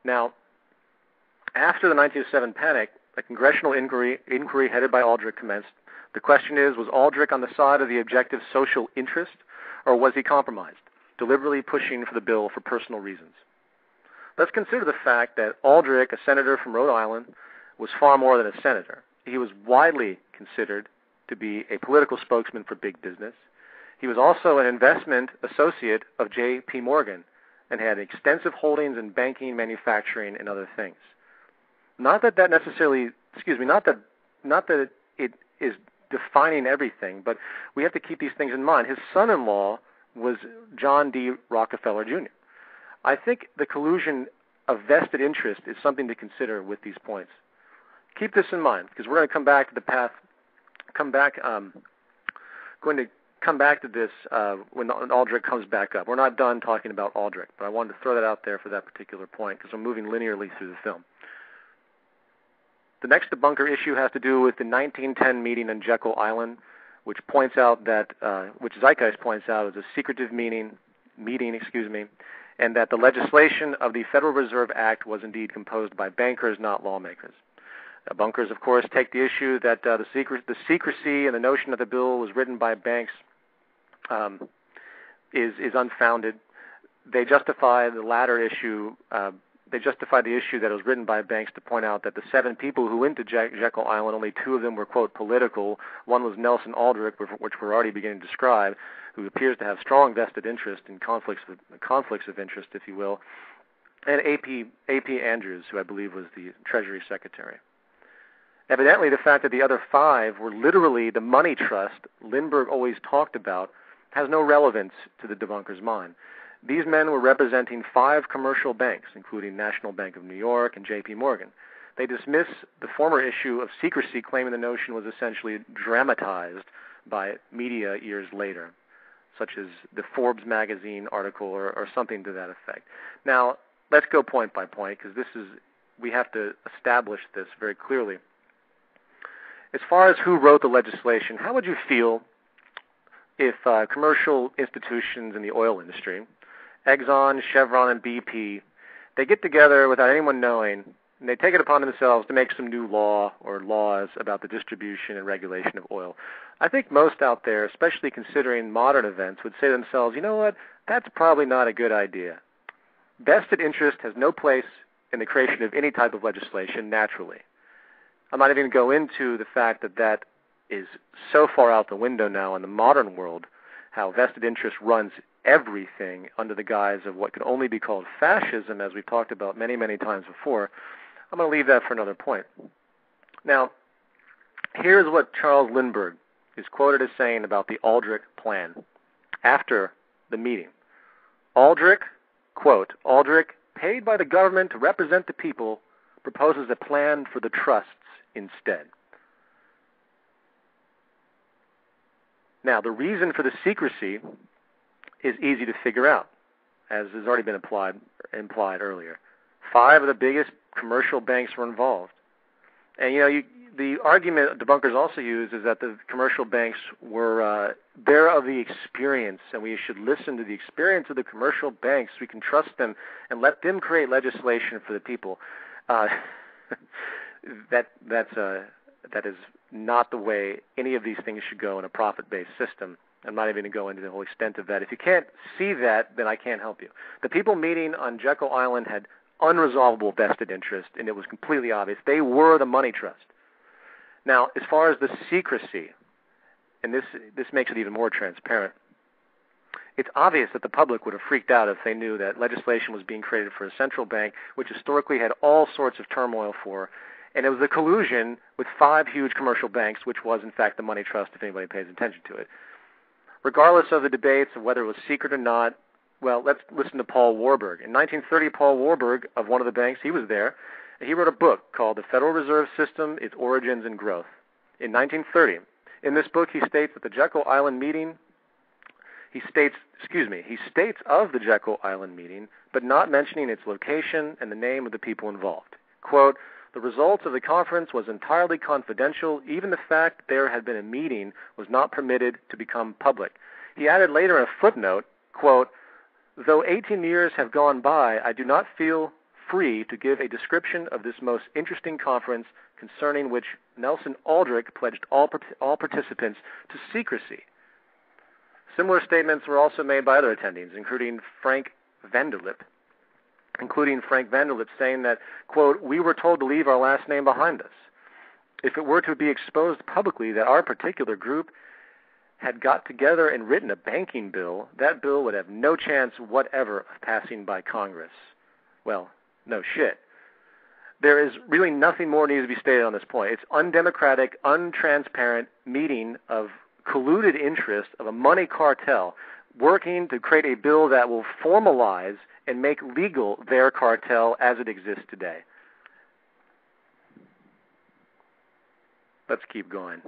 Now, after the 1907 panic, a congressional inquiry headed by Aldrich commenced. The question is, was Aldrich on the side of the objective social interest, or was he compromised, deliberately pushing for the bill for personal reasons? Let's consider the fact that Aldrich, a senator from Rhode Island, was far more than a senator. He was widely considered to be a political spokesman for big business. He was also an investment associate of J.P. Morgan and had extensive holdings in banking, manufacturing, and other things. Not that it is defining everything, but we have to keep these things in mind. His son-in-law was John D. Rockefeller, Jr. I think the collusion of vested interest is something to consider with these points. Keep this in mind, because we're going to come back to the path. Going to come back to this when Aldrich comes back up. We're not done talking about Aldrich, but I wanted to throw that out there for that particular point because we're moving linearly through the film. The next debunker issue has to do with the 1910 meeting on Jekyll Island, which points out that, which Zeitgeist points out is a secretive meeting, and that the legislation of the Federal Reserve Act was indeed composed by bankers, not lawmakers. Bunkers, of course, take the issue that the secrecy and the notion that the bill was written by banks is unfounded. They justify the latter issue. They justified the issue that it was written by banks to point out that the 7 people who went to Jekyll Island, only 2 of them were, quote, political. One was Nelson Aldrich, which we're already beginning to describe, who appears to have strong vested interest in conflicts of interest, if you will, and A.P. Andrews, who I believe was the Treasury Secretary. Evidently, the fact that the other 5 were literally the money trust Lindbergh always talked about has no relevance to the debunker's mind. These men were representing 5 commercial banks, including National Bank of New York and J.P. Morgan. They dismiss the former issue of secrecy, claiming the notion was essentially dramatized by media years later, such as the Forbes magazine article or something to that effect. Now, let's go point by point, because we have to establish this very clearly. As far as who wrote the legislation, how would you feel if commercial institutions in the oil industry, Exxon, Chevron, and BP, they get together without anyone knowing, and they take it upon themselves to make some new law or laws about the distribution and regulation of oil? I think most out there, especially considering modern events, would say to themselves, you know what, that's probably not a good idea. Vested interest has no place in the creation of any type of legislation naturally. I'm not even going to go into the fact that is so far out the window now in the modern world, how vested interest runs everything under the guise of what can only be called fascism, as we've talked about many, many times before. I'm going to leave that for another point. Now, here's what Charles Lindbergh is quoted as saying about the Aldrich plan after the meeting. Aldrich, quote, Aldrich, paid by the government to represent the people, proposes a plan for the trusts instead. Now, the reason for the secrecy is easy to figure out, as has already been implied earlier. 5 of the biggest commercial banks were involved. And, the argument debunkers also use is that the commercial banks were they're of the experience, and we should listen to the experience of the commercial banks. We can trust them and let them create legislation for the people. That is not the way any of these things should go in a profit-based system. I'm not even going to go into the whole extent of that. If you can't see that, then I can't help you. The people meeting on Jekyll Island had unresolvable vested interest, and it was completely obvious. They were the money trust. Now, as far as the secrecy, and this makes it even more transparent, it's obvious that the public would have freaked out if they knew that legislation was being created for a central bank, which historically had all sorts of turmoil for, and it was a collusion with 5 huge commercial banks, which was, in fact, the money trust, if anybody pays attention to it. Regardless of the debates of whether it was secret or not, well, let's listen to Paul Warburg. In 1930, Paul Warburg, of one of the banks, he was there, and he wrote a book called The Federal Reserve System, Its Origins and Growth. In 1930, in this book, he states that the Jekyll Island meeting, he states of the Jekyll Island meeting, but not mentioning its location and the name of the people involved. Quote, the results of the conference was entirely confidential. Even the fact there had been a meeting was not permitted to become public. He added later in a footnote, quote, though 18 years have gone by, I do not feel free to give a description of this most interesting conference concerning which Nelson Aldrich pledged all participants to secrecy. Similar statements were also made by other attendees, including Frank Vanderlip saying that, quote, "We were told to leave our last name behind us. If it were to be exposed publicly that our particular group had got together and written a banking bill, that bill would have no chance whatever of passing by Congress." Well, no shit. There is really nothing more needs to be stated on this point. It's undemocratic, untransparent meeting of colluded interest of a money cartel working to create a bill that will formalize and make legal their cartel as it exists today. Let's keep going.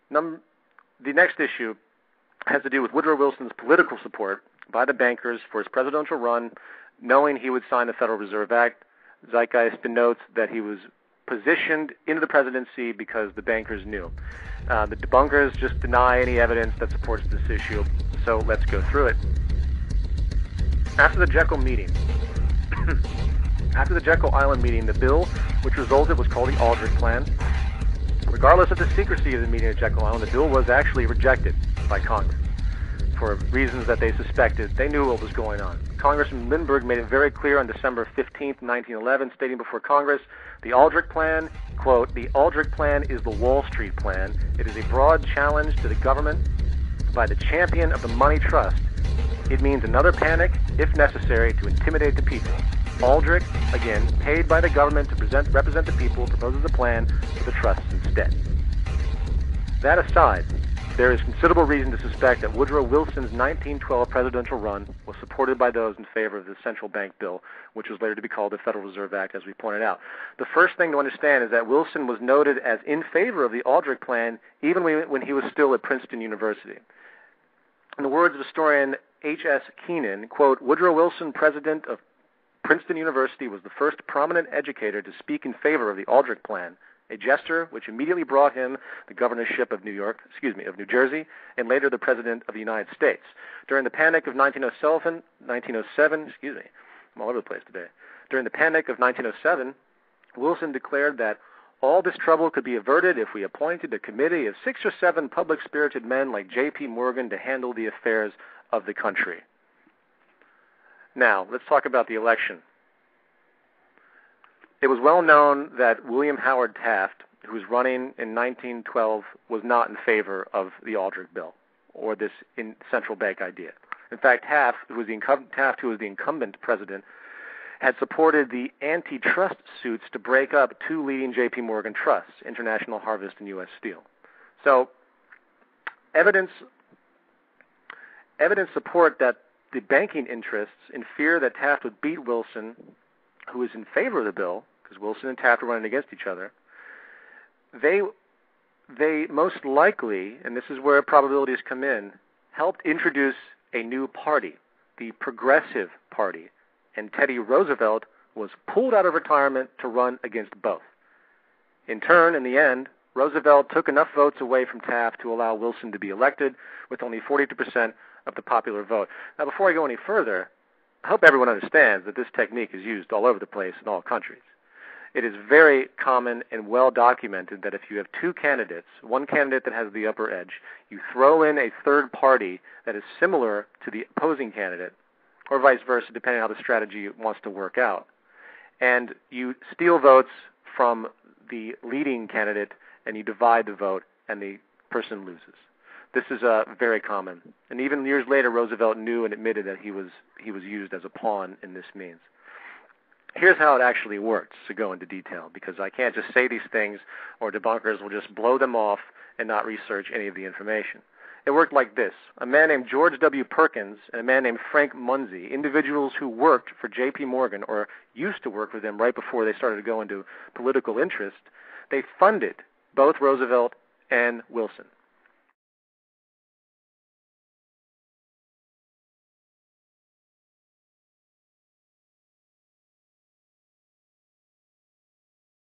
The next issue has to do with Woodrow Wilson's political support by the bankers for his presidential run, knowing he would sign the Federal Reserve Act. Zeitgeist denotes that he was positioned into the presidency because the bankers knew. The debunkers just deny any evidence that supports this issue, so let's go through it. After the Jekyll Island meeting, the bill which resulted was called the Aldrich Plan. Regardless of the secrecy of the meeting at Jekyll Island, the bill was actually rejected by Congress for reasons that they suspected. They knew what was going on. Congressman Lindbergh made it very clear on December 15, 1911, stating before Congress, the Aldrich Plan, quote, "The Aldrich Plan is the Wall Street Plan. It is a broad challenge to the government by the champion of the money trust. It means another panic, if necessary, to intimidate the people. Aldrich, again, paid by the government to represent the people, proposes a plan for the trusts instead." That aside, there is considerable reason to suspect that Woodrow Wilson's 1912 presidential run was supported by those in favor of the central bank bill, which was later to be called the Federal Reserve Act, as we pointed out. The first thing to understand is that Wilson was noted as in favor of the Aldrich Plan even when he was still at Princeton University. In the words of historian H.S. Keenan, quote, "Woodrow Wilson, president of Princeton University, was the first prominent educator to speak in favor of the Aldrich Plan, a gesture which immediately brought him the governorship of New Jersey, and later the President of the United States. During the Panic of 1907, I'm all over the place today. During the Panic of 1907, Wilson declared that all this trouble could be averted if we appointed a committee of 6 or 7 public-spirited men like J.P. Morgan to handle the affairs of the country." Now, let's talk about the election. It was well known that William Howard Taft, who was running in 1912, was not in favor of the Aldrich bill or this central bank idea. In fact, Taft, who was the incumbent president, had supported the antitrust suits to break up 2 leading J.P. Morgan trusts, International Harvest and U.S. Steel. So, evidence support that the banking interests, in fear that Taft would beat Wilson, who was in favor of the bill, because Wilson and Taft were running against each other, they most likely, and this is where probabilities come in, helped introduce a new party, the Progressive Party, and Teddy Roosevelt was pulled out of retirement to run against both. In turn, in the end, Roosevelt took enough votes away from Taft to allow Wilson to be elected with only 42% of the popular vote. Now, before I go any further, I hope everyone understands that this technique is used all over the place in all countries. It is very common and well documented that if you have 2 candidates, one candidate that has the upper edge, you throw in a third party that is similar to the opposing candidate, or vice versa, depending on how the strategy wants to work out, and you steal votes from the leading candidate, and you divide the vote, and the person loses. This is very common. And even years later, Roosevelt knew and admitted that he was used as a pawn in this means. Here's how it actually works, to go into detail, because I can't just say these things or debunkers will just blow them off and not research any of the information. It worked like this. A man named George W. Perkins and a man named Frank Munsey, individuals who worked for J.P. Morgan or used to work for them right before they started to go into political interest, they funded both Roosevelt and Wilson.